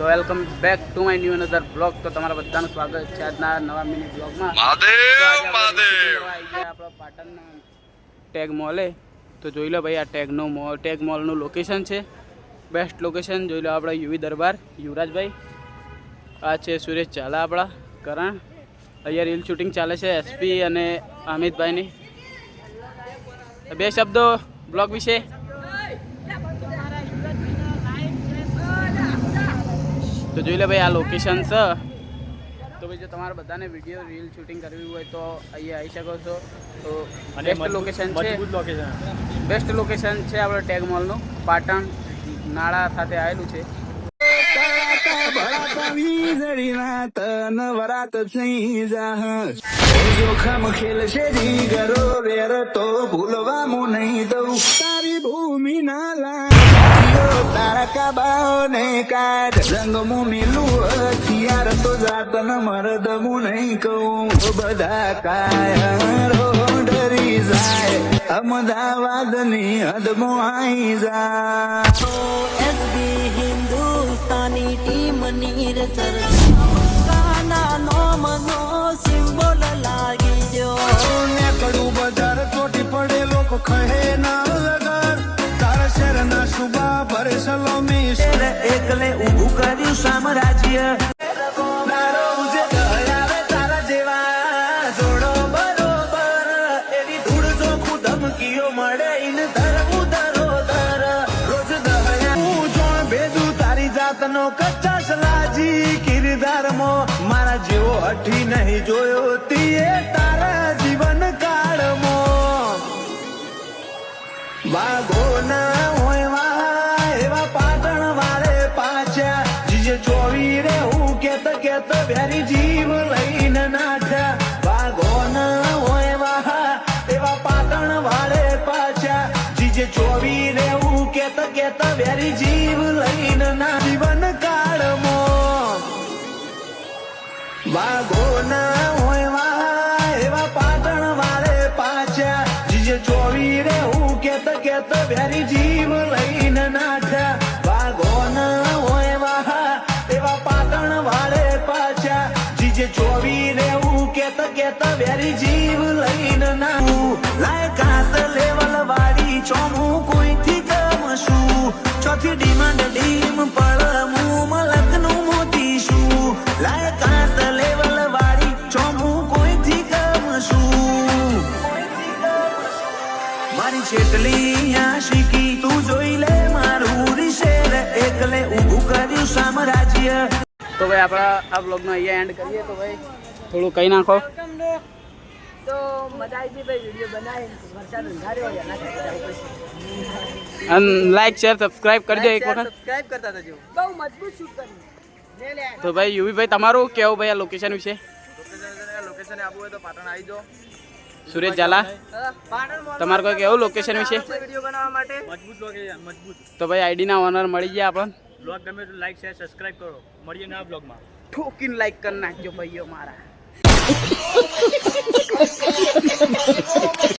તો welcome back to my new another blog. તો તમારા બધાનું સ્વાગત છે આજના નવા મિની બ્લોગમાં. આપણો પાટણના ટેગ મોલે. તો જોઈ લો ભાઈ, આ ટેગ મોલનું લોકેશન છે, બેસ્ટ લોકેશન. જોઈ લો આપણા યુવી દરબાર યુવરાજભાઈ, આ છે સુરેશ ઝાલા, આપણા કરણ. અહીંયા રીલ શૂટિંગ ચાલે છે એસપી અને અમિતભાઈની. બે શબ્દો બ્લોગ વિશે. તો જોઈ લે ભાઈ, આ લોકેશન છે. તો ભાઈ જો તમારે બધાને વિડીયો રીલ શૂટિંગ કરવી હોય તો અહીંયા આવી શકો છો. તો બેસ્ટ લોકેશન છે, બેસ્ટ લોકેશન છે આપણે ટેગ મોલનું. પાટણ નાળા સાથે આવેલું છે. જોખમ ખેલ છે જીગરો વેર તો ભૂલવા નહીં દઉં. તારી ભૂમિ ના લાગીઓ તારા કાબાઓ ને કાઢ રંગમું મિલું હથિયાર તો જાતન મરદમું નહીં કહું. બધા કાયરો ડરી જાય અમદાવાદ ની હદમો આઈ જા. એસબી હિન્દુસ્તાની ટીમ ની ચર્ચા નો મનો સિમ્બોલ લાગી જો. કડું બજાર ચોટી પડે લોકો કહે ના લગર. તારા શહેર ના શુભા ભરે સલોમી એકલે ઊભું કર્યું સામ્રાજ્ય. તારા જેવા જોડો બરોબર એવી ધૂળ ચોખ્ખું ધમકીઓ મળે ઇન ધરવું ધરોધર. રોજ દયા હું જોણ ભેજું તારી જાતનો કચ્ચા સલાજી કિરદારમાં. મારા જેવો હઠી નહીં જોયો તીએ તારા જીવન કાળમાં. વાઘો ના હોય વા એવા પાટણ વાળે પાછા જીજે ચોવી રે હું કેત વેરી જીવ લઈને નાઠ્યા. વાઘો ના હોય વા એવા પાટણ વાળે પાછા જીજે ચોવી રે હું કેત વેરી જીવ લઈને ના જીવન કાળમાં. વાઘો ના હોય વા એવા પાટણ વાળે પાછા જીજે ચોવી રે હું કેત વેરી જીવ લઈને નાઠ્યા. વાઘો ના હોય વા એવા પાટણ વાળે પાછા જીજે ચોવી રે હું કેત વેરી જીવ લઈને નાઠું. લાય કાસ લેવલ વાળી ચોમું કોઈથી ગમશું. ચોથી ડિમાન્ડ ડીમ પળ મું મલકનું મોતી શું. લાય કાસ લેવલ વાળી ચોમું કોઈથી ગમશું. મારી છેટલી આશિકી તું જોઈ લે મારું રીશેર એકલે ઊભું કર્યું સામ્રાજ્ય. તો ભાઈ આપણા આ બ્લોગનો અહીંયા એન્ડ કરીએ. તો ભાઈ થોડું કહી નાખો. તો મજા આવી ગઈ ભાઈ, વિડીયો બનાવી વરસાદ અંધાર્યો એના અને લાઈક શેર સબસ્ક્રાઇબ કરજો એક વખત. સબસ્ક્રાઇબ કરતા જજો. બહુ મજબૂત શૂટ કર્યું. તો ભાઈ યુવી ભાઈ તમારું કેવું ભાઈ આ લોકેશન વિશે? લોકેશન આપવું હોય તો પાટણ આવી જાઓ. સુરેશ ઝાલા તમારે કોઈ કેવું લોકેશન વિશે? વિડીયો બનાવવા માટે મજબૂત. તો ભાઈ આઈડી ના ઓનર મળી ગયા આપણને. બ્લોગ ગમે તો લાઈક શેર સબસ્ક્રાઇબ કરો. મળીએ નવા બ્લોગમાં. ઠોકીને લાઈક કરી નાખજો ભાઈઓ મારા.